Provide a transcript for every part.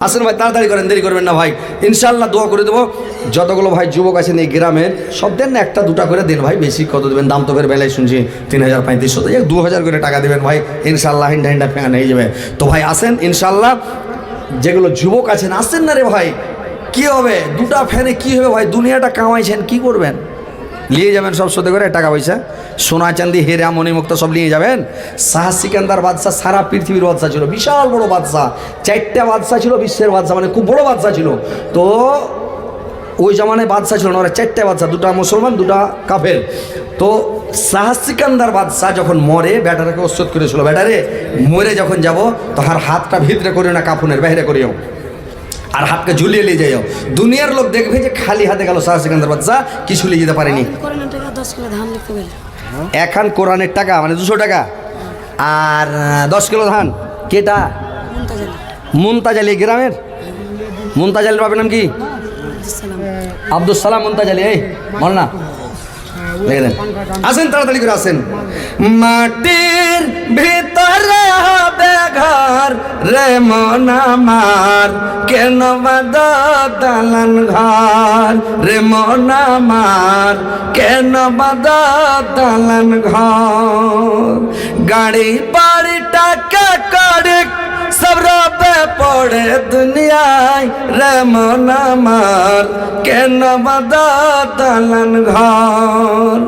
আসেন ভাই, তাড়াতাড়ি করেন, দেরি করবেন না ভাই। ইনশাল্লাহ দোয়া করে দেবো। যতগুলো ভাই যুবক আছেন এই গ্রামের, সব দেন না, একটা দুটা করে দিন ভাই। বেশি কত দেবেন? দাম তো বেলায় শুনছি 3000-3500, 2000 করে টাকা দেবেন ভাই। ইনশাল্লাহ হিন্ডা ফ্যান হয়ে যাবে। তো ভাই আসেন ইনশাল্লাহ। যেগুলো যুবক আছেন আসেন না রে ভাই। কি হবে দুটা ফ্যানে, কি হবে ভাই? দুনিয়াটা কামাইছেন, কি করবেন? নিয়ে যাবেন সব সাথে করে টাকা পয়সা, সোনা চাঁদি হেরা মণিমুক্ত সব নিয়ে যাবেন। শাহ সিকান্দার বাদশাহ সারা পৃথিবীর বাদশাহ ছিল, বিশাল বড় বাদশাহ। 4টা বাদশাহ ছিল বিশ্বের বাদশাহ, মানে খুব বড় বাদশাহ ছিল। তো ওই জামানায় বাদশাহ ছিল না, ওরা 4টা বাদশাহ, 2টা মুসলমান 2টা কাফের। তো শাহ সিকান্দার বাদশাহ যখন মরে, ব্যাটারাকে ওসৎ করেছিল, ব্যাটারে মরে যখন যাব তখন হাতটা ভিতরে করিও না, কাফনের বাইরে করিও, আর হাতকে ঝুলিয়ে নিয়ে যাইও। দুনিয়ার লোক দেখবে যে খালি হাতে গেল শাহ সিকান্দার বাদশাহ, কিছু নিয়ে যেতে পারেনি। এখন কোরআনের টাকা মানে 200 টাকা আর 10 কিলো ধান। কেটা? মুনতাজ আলী গ্রামের। মুনতাজ আলীর বাপের নাম কি? আব্দুল সালাম মুনতাজ আলী। এই বল না, লিখে দেন। আসেন তাড়াতাড়ি করে আসেন। মাটির ভিতরে হবে ঘর রে মন আমার, কেন বাঁধো দালান ঘর রে মন আমার, কেন বাঁধো দালান ঘর। গাড়ি বাড়ি টাকা করে সব রবে পড়ে দুনিয়ায় রে মন আমার, কেন বাঁধো দালান ঘর।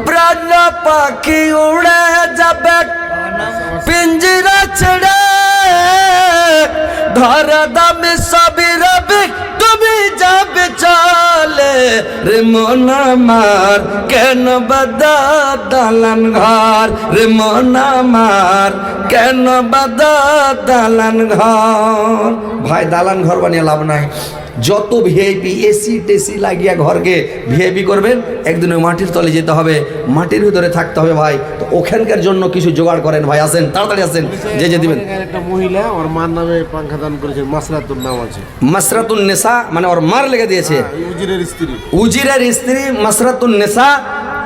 প্রাণ পাখি উড়ে যাবে পিঞ্জিরা ছেড়ে, ধর দামে সবই রবে তুমি যাবে চলে রে মন আমার, কেন বাঁধো দালান ঘর রে মন আমার, কেন বাঁধো দালান ঘর। ভাই দালান ঘর বানিয়ে লাভ নাই। যত ভিআইপি এসি টেসি লাগিয়ে ঘরকে ভিআইপি করবেন, একদিন ওই মাটির তলে যেতে হবে, মাটির ভিতরে থাকতে হবে ভাই। তো ওখানকার জন্য কিছু জোগাড় করেন ভাই। আসেন তাড়াতাড়ি আসেন, যে দিবেন। একটা মহিলা ওর মার নামে পাঙ্খা দান করেছে, মাসরাতুন নাম আছে। মাসরাতুন নেসা মানে ওর মার লেগে দিয়েছে। উজিরের স্ত্রী, উজিরের স্ত্রী মাসরাতুন নেসা,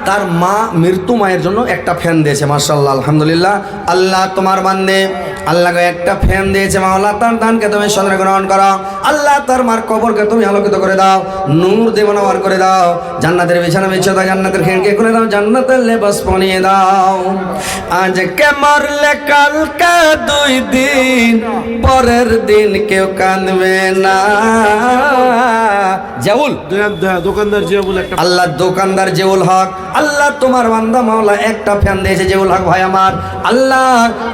তার মা মৃত্যু মায়ের জন্য একটা ফ্যান দিয়েছে। মাশাআল্লাহ, আলহামদুলিল্লাহ। আল্লাহ তোমার বান্দে আল্লাহকে একটা ফ্যান দিয়েছে। মাওলা তার দানকে তুমি সদরে গ্রহণ করো। আল্লাহ তার মার কবরকে তুমি আলোকিত করে দাও, নূর দিয়ে মনোয়ার করে দাও, জান্নাতের বিছানা বিছিয়ে দাও, জান্নাতের খিড়কি খুলে দাও, জান্নাতের লেবাস পরিয়ে দাও। আজকে মরলে কালকে 2 দিন, পরের দিন কেউ কাঁদবে না। জাউল দোকানদার জিয়াবুল একটা, আল্লাহ দোকানদার জিয়াউল হক, আল্লাহ তোমার বান্দা মাওলা একটা ফ্যান দিয়েছে জিয়াউল হক ভাই আমার। আল্লাহ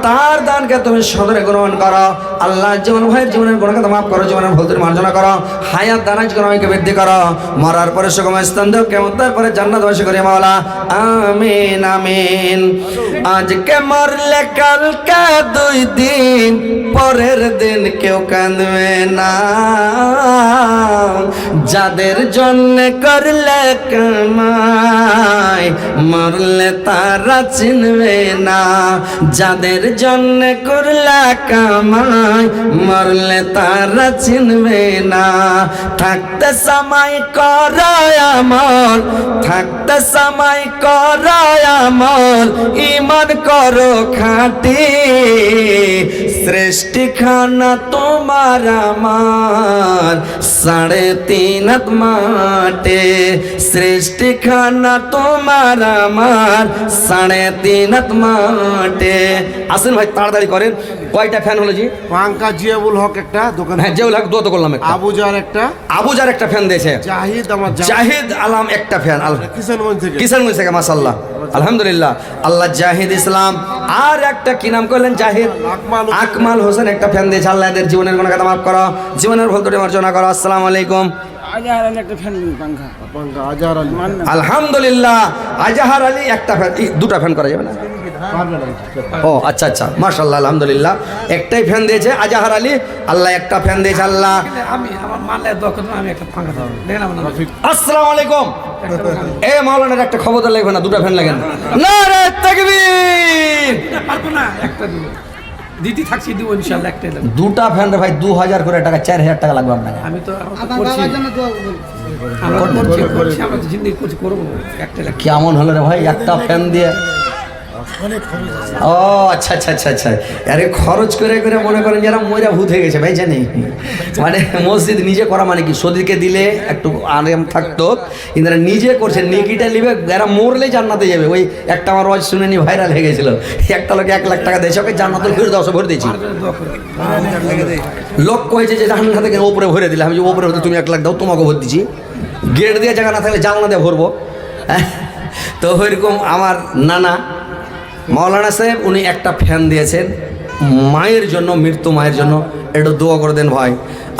তার দানকে তুমি সদরে গ্রহণ করো। আল্লাহ জীবন ভাইয়ের জীবনের গুণাকে মাফ করো, জীবনের ভুল তুমি মার্জনা করো, হায়াত দানাজ গুণাকে বৃদ্ধি করো, মরার পরে সুগম স্থান দাও, কেমন তারপরে জান্নাত বাসী করি মাওলা, আমিন আমিন। আজকে মরলে কালকে 2 দিন, পরের দিন কেউ কাঁদবে না। যাদের জন্য করলে কামাই, মরলে তারা চিনবে না। যাদের জন্য করলে কামাই, মরলে তারা চিনবে না। থাকতে সময় করায় আমল, থাকতে সময় করায় আমল, ঈমান করো খাঁটি। সৃষ্টি খানা তোমার আমার, 3.5 মাঠে। সৃষ্টি খানা তোমার আমার, 3.5 মাঠে। আসেন ভাই তাড়াতাড়ি করেন। কয়টা ফ্যান হলো জি? পাঙ্খা জিয়াবুল হক একটা দোকান, হ্যাঁ জিয়াউল হক দোয়া তো করলাম। আবুজার একটা, আবুজার একটা ফ্যান দিয়েছে। জাহিদ আমার জাহিদ আলম একটা ফ্যান, কিষানগঞ্জ থেকে, কিষানগঞ্জ থেকে। মাশাআল্লাহ, আলহামদুলিল্লাহ। আল্লাহ জাহিদ ইসলাম আর একটা কি নাম করলেন? জাহিদ আকমাল হোসেন একটা ফ্যান দিয়েছে। আল্লাহ এদের জীবনের গুনাহ কথা মাফ করো, জীবনের ভুল ত্রুটি মার্জনা করো। আসসালামু আলাইকুম। আজহার আলী একটা ফ্যান পাঙ্খা, আজহার আলী, আলহামদুলিল্লাহ। আজহার আলী একটা ফ্যান, 2টা ফ্যান করা যাবে না? ও আচ্ছা আচ্ছা, মাশাআল্লাহ, আলহামদুলিল্লাহ। একটাই ফ্যান দিয়েছে আজহার আলী, আল্লাহ একটা ফ্যান দিয়েছে। আল্লাহ আমি আমার মালে দোকান, আমি একটা পাঙ্খা দাও দেখলাম না। আসসালামু আলাইকুম। এ মাওলানার একটা খবর লাগবে না? 2টা ফ্যান লাগেন। নারে তাকবীর। পারবো না, একটা দিব, দিদি থাকছি দিব ইনশাআল্লাহ, একটাই দেব। 2টা ফ্যান রে ভাই 2000 করে টাকা, 4000 টাকা লাগবে আপনাকে। আমি তো করছি, আমরা তো জিন্দেগি করছি, করবো একটা। কেমন হলো রে ভাই একটা ফ্যান দিয়ে? ও আচ্ছা আচ্ছা আচ্ছা আচ্ছা, আরে খরচ করে করে মনে করেন যারা ময়রা ভূত হয়ে গেছে ভাই জানি, মানে মসজিদ নিজে করা মানে কি সদিকে দিলে একটু আরাম থাকতো, কিন্তু এরা নিজে করছে নেকিটা নিবে, এরা মরলেই জান্নাতে যাবে। ওই একটা আমার ওয়াজ শুনে নি ভাইরাল হয়ে গেছিল, একটা লোক 1 লাখ টাকা দিয়েছে, ওকে জান্নাতে ঘুরে 10 ভরে দিয়েছি। লোক কয়েছে যে জান্নাত থেকে ওপরে ভরে দিলে, আমি যে ওপরে হতে তুমি 1 লাখ দাও, তোমাকে ভরে দিচ্ছি, গেট দিয়ে জায়গা না থাকলে জানলা দিয়ে ভরবো। হ্যাঁ, তো ওইরকম আমার নানা মাওলানা সাহেব উনি একটা ফ্যান দিয়েছেন মায়ের জন্য, মৃত্যু মায়ের জন্য, একটু দোয়া করে দেন ভাই।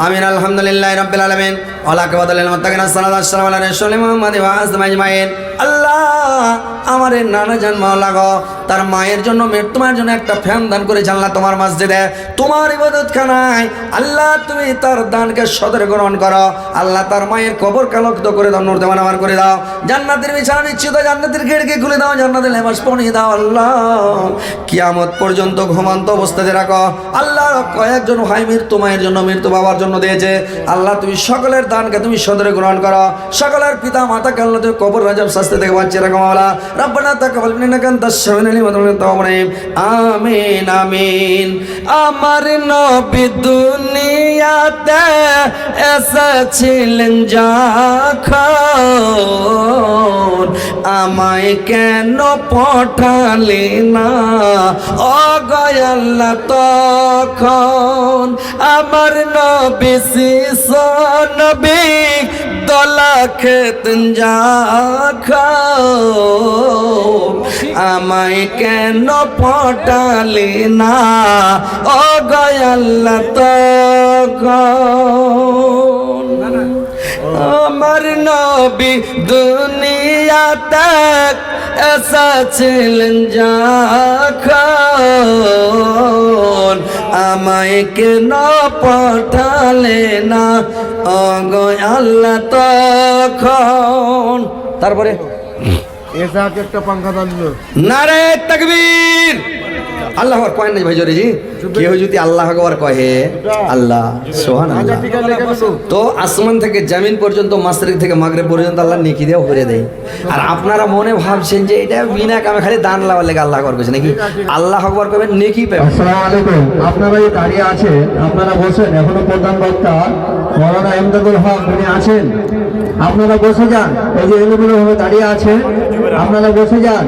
আমিন। আলহামদুলিল্লাহ রাব্বিল আলামিন ওয়া লাকাবাদাল মুত্তাকিন সাল্লাল্লাহু আলাইহি ওয়া সাল্লাম রাসূলি মুহাম্মদ ওয়া আসমাই আজমাইন। আল্লাহ আমার এই নানা জান মাওলা গো, তার মায়ের জন্য, মৃত্যু মায়ের জন্য একটা ফ্যান দান করে জানলা তোমার মসজিদে, তোমার ইবাদত খানায়। আল্লাহ তুমি তার দানকে সদরে গ্রহণ করো। আল্লাহ তার মায়ের কবর কালক্ত করে দাও, নূর দেওয়ান আমার করে দাও, জান্নাতের বিছানা নিশ্চিত, জান্নাতের খিড়কি খুলে দাও, জান্নাতের লেবাস পরিয়ে দাও। আল্লাহ কিয়ামত পর্যন্ত ঘুমন্ত অবস্থাতে রাখো। আল্লাহ কয়েকজন ভাই মৃত্যু মায়ের জন্য, মৃত্যু বাবার জন্য দিয়েছে। আল্লাহ তুমি সকলের দানকে তুমি সদরে গ্রহণ করো, সকলের পিতা মাতাকে আল্লাহ তুমি কবর রাজব শাস্তি থেকে বাঁচিয়ে রাখো। মাওলা রব্বানা তাকাব্বাল মিন্না ইন্নাকা আনতাস সামিউল আলিম ওয়া তুব আলাইনা। আমিন আমিন। আমার নবী দুনিয়াতে এসেছিলেন যখন, আমায় কেন পাঠালি না ও আল্লাহ তখন? আমার নবী নবী দলা খেতেন যখন, আমায় কেন পাঠালি না ও আল্লাহ তখন? আমার নবী দুনিয়াতে এসেছিলেন যখন, আমায় কেন পাঠালে না ও আল্লাহ তখন? তারপরে এসাকে একটা পাঙ্খা দান দিল। নারে তাকবীর। আল্লাহ আকবার কয় নাই ভাই জোরে জি, কেউ যদি আল্লাহ আকবার কহে, আল্লাহ সুবহানাল্লাহ, তো আসমান থেকে জমিন পর্যন্ত, মাশরিক থেকে মাগরিব পর্যন্ত আল্লাহ নেকি দিয়ে ভরে দেয়। আর আপনারা মনে ভাবছেন যে এটা বিনা কামে খালি দান লাগার লেগে আল্লাহ আকবার করছে নাকি? আল্লাহ আকবার করবেন নেকি পাবেন। আসসালামু আলাইকুম। আপনারা এই দাঁড়িয়ে আছেন, আপনারা বসেন, এখনো প্রধান বক্তা মাওলানা ইমদাদুল হক উনি আছেন, আপনারা বসে যান। এই যে এলোমেলো ভাবে দাঁড়িয়ে আছেন, আপনারা বসে যান।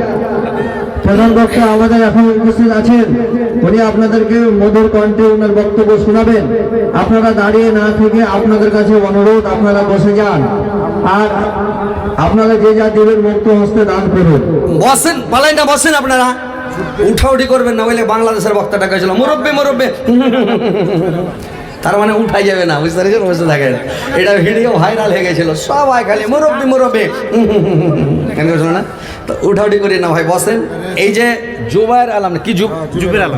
প্রধান বক্তা আমাদের এখন উপস্থিত আছেন, উনি আপনাদেরকে মধুর কণ্ঠে ওনার বক্তব্য শোনাবেন। আপনারা দাঁড়িয়ে না থেকে আপনাদের কাছে অনুরোধ, আপনারা বসে যান, আর আপনারা যে যা দেবেন মুক্ত হস্তে দান করুন। বসেন, পালাই না বসেন, আপনারা উঠাউঠি করবেন না, বলে বাংলাদেশের বক্তাটা কয়েছিল মুরব্বী মুরব্বী, তার মানে উঠাই যাবে না, বুঝতে পেরেছেন? বসে থাকেন। এটা ভিডিও ভাইরাল হয়ে গেছিল, সবাই খালি মুরব্বী মুরব্বী কেন শোনো না, তো উঠাউঠি করি না ভাই, বসেন। এই যে জুবাইর আলম কি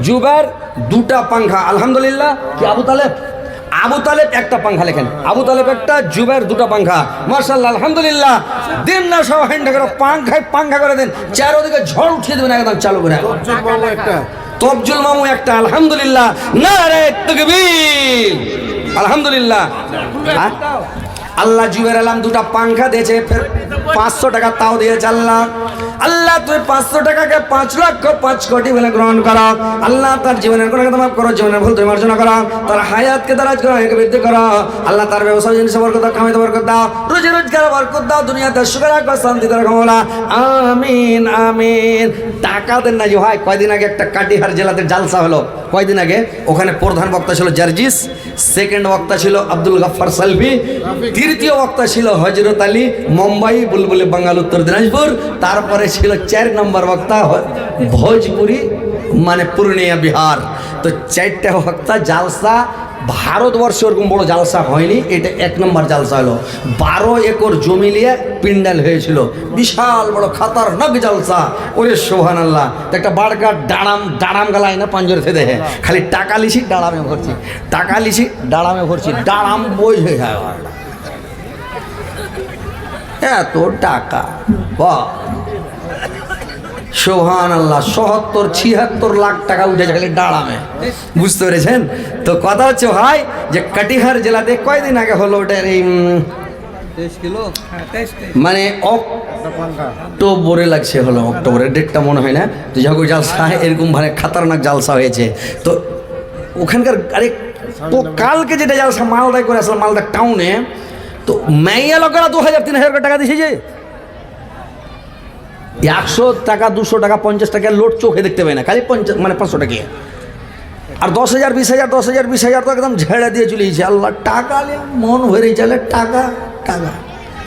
জুবাইর দুটা পাংখা, আলহামদুলিল্লাহ। কি আবু তালেব? আবু তালেব একটা পাংখা লেখেন, আবু তালেব একটা, জুবাইর দুটা পাংখা, মাশাআল্লাহ আলহামদুলিল্লাহ। দিন না সব হ্যান্ড করে পাংখায় পাংখা করে দেন, চারদিকে ঝড় উঠিয়ে দেবেন একদম চালু করে। একটা তফজুল মামু একটা, আলহামদুলিল্লাহ। নারে তাকবীর, আলহামদুলিল্লাহ। আল্লাহ জুবের আলম দুটা পাংখা দিয়েছে, ফের 500 টাকা তাও দিয়েছে আল্লাহ। আল্লাহ তুমি 500 টাকাকে 5,05,00,000 বলে গ্রহণ করো। আল্লাহ তার জীবনের গুনাহ মাফ করো, জীবনের ভুল তুমি মার্জনা করো, তার হায়াতকে দারাজ করো, একে বৃদ্ধি করো। আল্লাহ তার ব্যবসা জিনিস বরকত দাও, কামাইতে বরকত দাও, রুজি রোজগার বরকত দাও, দুনিয়াতে সুখ রাখো, শান্তিতে রাখো মাওলা। আমিন আমিন। টাকা দেন না যে ভাই, কয়দিন আগে একটা কাটিহার জেলাতে জালসা হলো, কয়দিন আগে। ওখানে প্রধান বক্তা ছিল জার্জিস, সেকেন্ড বক্তা ছিল আব্দুল গাফফার সালভি, তৃতীয় বক্তা ছিল হযরত আলী মুম্বাই বুলবুলি বাঙ্গাল উত্তর দিনাজপুর, তারপরে ছিল 4 নম্বর বক্তা ভোজপুরি মানে পূর্ণিয়া বিহার। তো 4টা বক্তা জালসা, ভারতবর্ষে ওরকম বড় জালসা হয়নি, এটা 1 নম্বর জালসা হলো। 12 একর জমি নিয়ে পিন্ডাল হয়েছিল, বিশাল বড় খাতারনাক জালসা। ওরে সুবহানাল্লাহ। তো একটা বাড়কা ডাড়াম গালায় না পাঞ্জরে থেকে দেখে, খালি টাকা লিছি ডাড়ামে ভরছি, টাকা লিছি ডাড়ামে ভরছি, ডাড়াম বই হয়ে যায় এত টাকা। বাহ সুবহানাল্লাহ। ৭০-৭৬ লাখ টাকা উঠেছে খালি ডাড়ামে, বুঝতে পেরেছেন? তো কথা হচ্ছে ভাই যে কাটিহার জেলাতে কয়দিন আগে হলো ওটার এই হ্যাঁ 23 মানে একটা পাঙ্খা অক্টোবরে লাগছে, হলো অক্টোবরের ডেটটা মনে হয় না। তো যাই হোক ওই জালসা এরকম মানে খাতারনাক জালসা হয়েছে। তো ওখানকার আরে তো কালকে যেটা জালসা মালদায় করে আসলাম, মালদা টাউনে, তো মাইয়া লোকেরা 2000-3000 করে টাকা দিয়েছে। যে 100 টাকা 200 টাকা 50 টাকা লোড চোখে দেখতে পাই না, খালি 50 মানে 500 টাকা। আর 10,000 20,000 10,000 20,000 তো একদম ঝেড়ে দিয়ে চলে গেছে। আল্লাহ টাকা মন ভরে চলে, টাকা টাকা,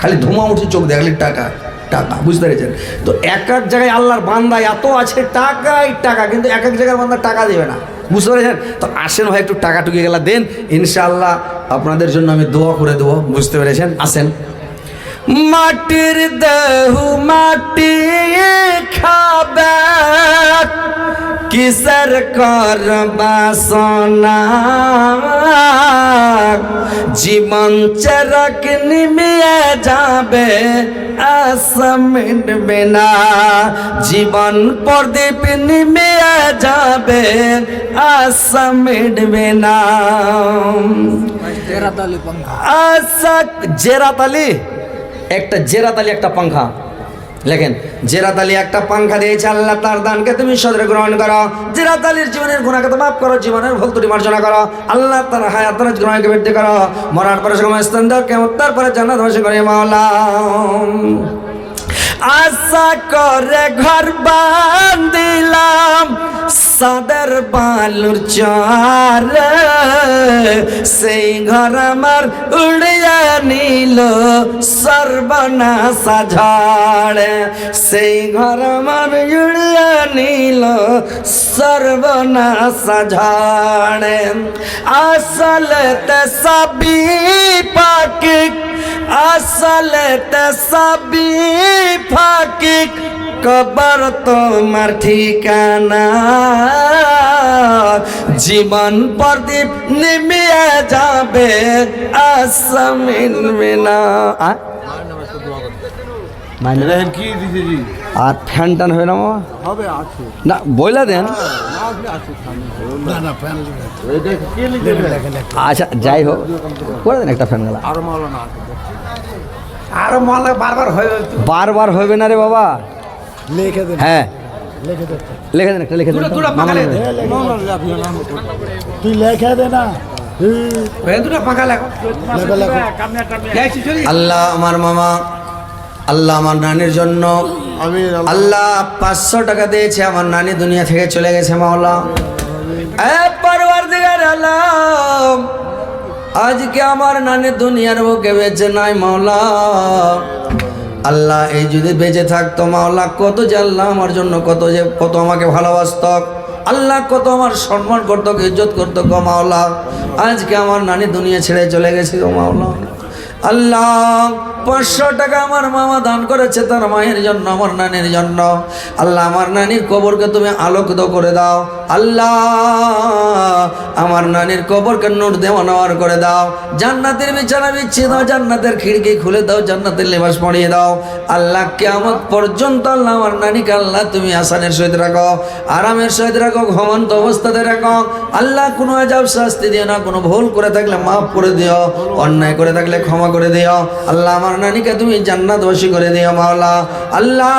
খালি ধুমা উঠছে চোখ দেখলে টাকা টাকা, বুঝতে পেরেছেন? তো এক এক জায়গায় আল্লাহর বান্দা এত আছে টাকাই টাকা, কিন্তু এক এক জায়গার বান্দা টাকা দেবে না, বুঝতে পেরেছেন? তো আসেন ভাই, একটু টাকা টুকে গেলা দেন, ইনশাআল্লাহ আপনাদের জন্য আমি দোয়া করে দেবো, বুঝতে পেরেছেন? আসেন। মাটির দেহু মাটি খাবে, কিসের করবা সোনা, জীবন চরক নিমিয়ে যাবে আশা মিটবে না, জীবন প্রদীপ নিমিয়ে যাবে আশা মিটবে না। আশা জেরাতালি, একটা জেরাতালি একটা পাংখা লেখেন। জেরাতালি একটা পাংখা দিয়েছে আল্লাহ, তার দানকে তুমি সদরে গ্রহণ করো। জেরাতালির জীবনের গুনাহকে তো মাফ করো, জীবনের ভুল ত্রুটি মার্জনা করো। আল্লাহ তার হায়াত তার গুনাহকে বৃদ্ধি করো, মরার পরে সময় স্থান দাও, কেমন তারপরে জান্নাত বাসী করে মাওলা। আশা করে ঘর বান্ধিলাম সাদের বালুর চার, সেই ঘর আমার উড়িয়া নিল সর্বনাশা ঝড়, সেই ঘর আমার উড়িয়া নিল সর্বনাশা ঝড়। আসলে তে সবই পাকি, আসলে তে সবই ফাঁকি, কবর তোমার ঠিকানা, জীবন প্রদীপ নিমিয়ে যাবে আশা মিলবে না। দেখেন কি দিছে জি, আর ফ্যান টান হবে না মামা? হবে আছে না বইলা দেন। এটা কি লিখে আচ্ছা যাই হোক, করে দেন একটা ফ্যান গেলা। আরো মালা বারবার হয়ে যেত। বারবার হবে না রে বাবা। লিখে দেন, হ্যাঁ লিখে দেন, একটা লিখে দেন। দুটো মামা পাকা লিখে দেন। তুই লেখা দে না। দুটো পাকা লেখো। যাইছি চলি। আল্লাহ আমার মামা, আল্লাহ আমার নানির জন্য আমি আল্লাহ 500 টাকা দিয়েছে, আমার নানি দুনিয়া থেকে চলে গেছে মাওলা। পরওয়ারদিগার আলম, আজকে আমার নানি দুনিয়ার বুকে বেঁচে নাই মাওলা। আল্লাহ এই যদি বেঁচে থাকতো মাওলা, কত জানলাম আমার জন্য, কত আমাকে ভালোবাসত আল্লাহ, কত আমার সম্মান করতো, ইজ্জত করতো গো মাওলা। আজকে আমার নানি দুনিয়া ছেড়ে চলে গেছে গো মাওলা। আল্লাহ 500 টাকা আমার মামা দান করেছে তার মায়ের জন্য, আমার নানির জন্য। আল্লাহ আমার নানির কবরকে তুমি আলোকিত করে দাও আল্লাহ, আমার নানির কবরকে নূর দেওয়ানোয়ার করে দাও, জান্নাতের বিছানা বিছিয়ে দাও, জান্নাতের খিড়কি খুলে দাও, জান্নাতের লেবাস পরিয়ে দাও আল্লাহ। কিয়ামত পর্যন্ত আল্লাহ আমার নানিকে আল্লাহ তুমি আসানের সহিত রাখো, আরামের সহিত রাখো, ঘুমন্ত অবস্থাতে রাখো আল্লাহ। কোনো আজাব শাস্তি দিও না, কোনো ভুল করে থাকলে মাফ করে দিও, অন্যায় করে থাকলে ক্ষমা করে দিও আল্লাহ। আমার নানিকে তুমি জান্নাতবাসী করে দিও মাওলা। আল্লাহ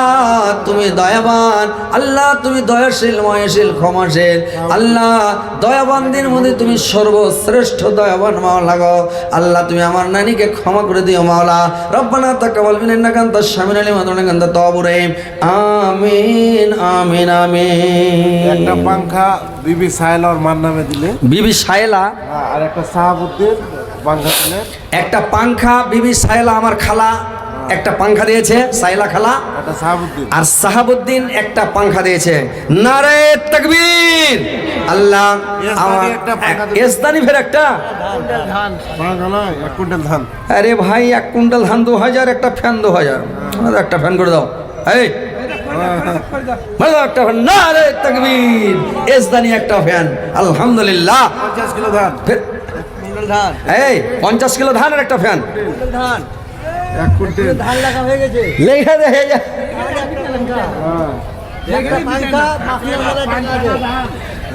তুমি দয়াবান, আল্লাহ তুমি দয়াশীল, ময়শীল, ক্ষমাশীল আল্লাহ। দয়াবানদের মধ্যে তুমি সর্বশ্রেষ্ঠ দয়াবান মাওলা গো আল্লাহ। তুমি আমার নানিকে ক্ষমা করে দিও মাওলা। রব্বানা তাকাব্বাল মিন্না ইন্নাকা আনতাস সামিউল আলিম ওয়া ইন্নাকা আনতাত তাওয়াবুর রহিম। আমিন আমিন আমিন। একটা পাঙ্খা বিবি সাইলা ওর মার নামে দিলে, বিবি সায়লা, আর একটা সাহাবুদ্দিন পাঙ্খা দিলে, একটা পাংখা বিবি সায়লা আমার খালা একটা পাংখা দিয়েছে, সায়লা খালা, একটা সাহাবুদ্দিন। আর সাহাবুদ্দিন একটা পাংখা দিয়েছে। নারে তাকবীর আল্লাহ। আমার একটা পাংখা দিয়েছে। এসদানি ফের একটা, পাঙ্খা নয়, 1 কুইন্টাল ধান। আরে ভাই 1 কুইন্টাল ধান 2000, একটা ফ্যান 2000, আমাদের একটা ফ্যান করে দাও। এই একটা ফ্যান, নারে তাকবীর, এসদানি একটা ফ্যান, আলহামদুলিল্লাহ। 50 কিলো ধান, এই 50 কিলো ধানের একটা ফ্যান 1 কুইন্টাল ধান লাগা হয়ে গেছে। লেখা দেখে যা।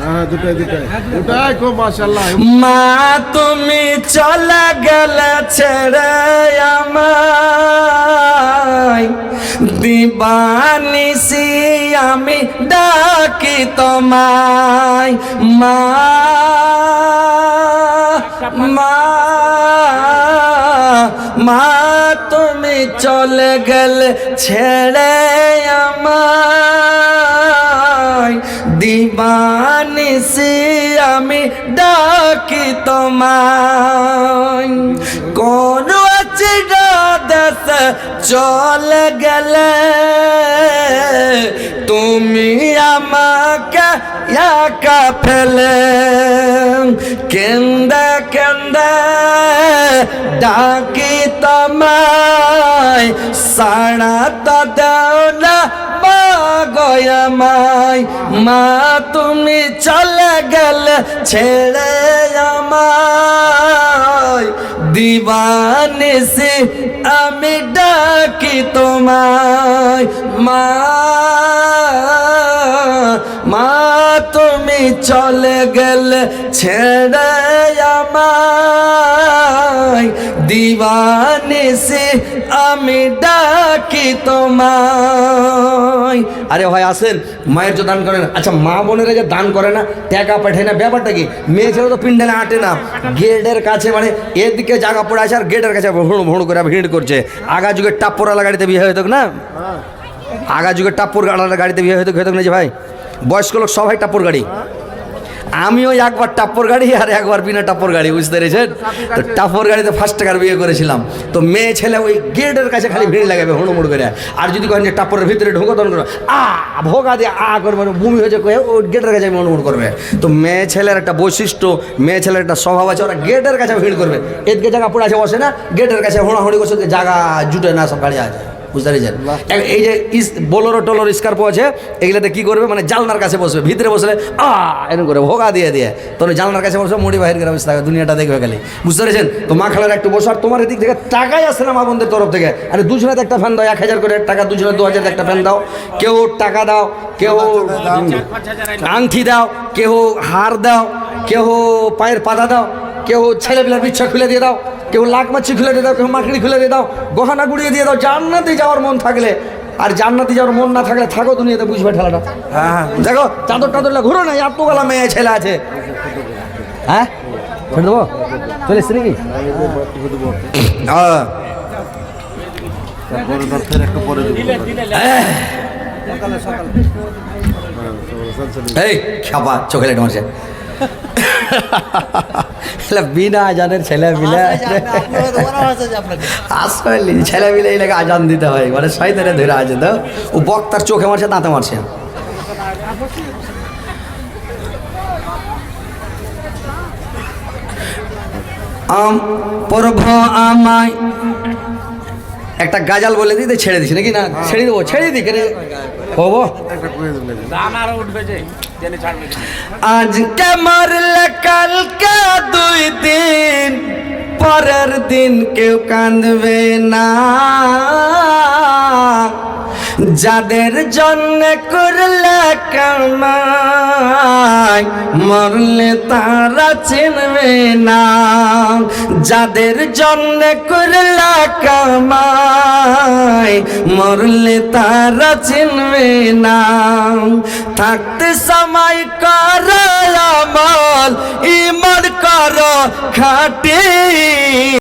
হ্যাঁ দুটাই দুটাই খুব মাশাআল্লাহ। মা তুমি চলে গেলে ছেড়ে আমায়, দিবানিসি আমি ডাকি তোমায়। মা মা মা তুমি চলে গেলে ছেড়ে আমায়, দিবানিসি আমি ডাকি তোমায়। কোন চিরা দেশ চলে গেলে তুমি আমাকে একা ফেলে, কেন্দে কেন্দে ডাকি তোমায়, সাড়া তো দাও না গয়ামায়। মা তুমি চলে গেলে ছেড়ে আমায়, দিবানিসি আমি ডাকি তোমায়। মা মা তুমি চলে গেলে ছেড়ে আমায়, দিবানিসি আমি ডাকি তোমায়। আরে ভাই আসেন, মায়ের যে দান করেন। আচ্ছা মা বোনেরা যে দান করে না, টাকা পাঠায় না, ব্যাপারটা কি? মেয়ে ছেলে তো পিন্ডালে আটে না, গেটের কাছে মানে এদিকে জায়গা পড়ে আছে আর গেটের কাছে ভুঁড়ো ভুঁড়ো করে ভিড় করছে। আগা যুগের টাপ্পরওয়ালা গাড়িতে বিয়ে হইতো না, আগা যুগের টাপ্পর গাড়িতে বিয়ে হইতো না যে ভাই, বয়স্ক লোক সবাই টাপ্পর গাড়ি। আমিও একবার টাপ্পর গাড়ি আর একবার বিনা টাপ্পর গাড়ি, বুঝতে পেরেছেন? তো টাপ্পর গাড়িতে ফার্স্ট টাকার বিয়ে করেছিলাম। তো মেয়ে ছেলে ওই গেটের কাছে খালি ভিড় লাগাবে হুড়মুড় করে। আর যদি কহেন যে টাপ্পরের ভিতরে ঢুকো তখন করো ভোগা দিয়ে করবে, মানে বমি হয়েছে কয়ে ওই গেটের কাছে হুড়মুড় করবে। তো মেয়ে ছেলের একটা বৈশিষ্ট্য, মেয়ে ছেলের একটা স্বভাব আছে, ওরা গেটের কাছে ভিড় করবে। এদিকে জায়গা পড়ে আছে বসে না, গেটের কাছে হোঁড়াহুড়ি করছে, জায়গা জুটে না, সব গাড়ি আছে, বুঝতে পেরেছেন? এই যে বোলেরো টোলোর স্কার্পো আছে, এগুলোতে কি করবে মানে জানলার কাছে বসবে, ভিতরে বসলে এরকম করে ভোগা দিয়ে দিয়ে তোর জানলার কাছে বসবে, মুড়ি বাহির করে বসে থাকবে, দুনিয়াটা দেখবে খালি, বুঝতে পেরেছেন? তো মা খালার একটু বসো, আর তোমার এদিক থেকে টাকাই আসে না মা বোনদের তরফ থেকে। আরে দুজনে একটা ফ্যান দাও, 1000 করে টাকা, দুজনে 2000 একটা ফ্যান দাও। কেউ টাকা দাও, কেউ আংটি দাও, কেউ হার দাও, কেউ পায়ের পাতা দাও, কেউ ছেলেপিলার বিচ্ছা খুলে দিয়ে দাও, কেউ লাখ মাছি খুলে দিয়ে দাও, কেউ মাকড়ি খুলে দিয়ে দাও, গহনা গুড়িয়ে দিয়ে দাও। জান্নাতে যাওয়ার মন থাকলে, আর জান্নাতে যাওয়ার মন না থাকলে থাকো দুনিয়াতে, বুঝবে ঠেলাটা। হ্যাঁ দেখো চাদর টাদর ঘুরো না, এতগুলা মেয়ে ছেলে আছে। হ্যাঁ ছেড়ে দেবো, চলে এসছি নাকি? তারপরে তার ফের একটু পরে দেবো। এই খাবা চোখে লেটে মারছে বিনা আজানের ছেলে মিলে আসলে ছেলে মিলে এলাকা আজান দিতে হয়, মানে শয়তানে ধরে আছে তো, ও বক্তার চোখে মারছে, দাঁতে মারছে। প্রভু আমায় একটা গাজাল বলে দিতে ছেড়ে দিছি নাকি? না ছেড়ে দেবো, ছেড়ে দিই কেন হবো। আজকে মরলে কালকে 2 দিন, পরের দিন কেউ কাঁদবে না। যাদের জন্য করলে কামাই, মরলে তারা চিনবে না। যাদের জন্য করলে কামাই, মরলে তারা চিনবে না। থাকতে সময় করো আমল, ঈমান করো খাঁটি।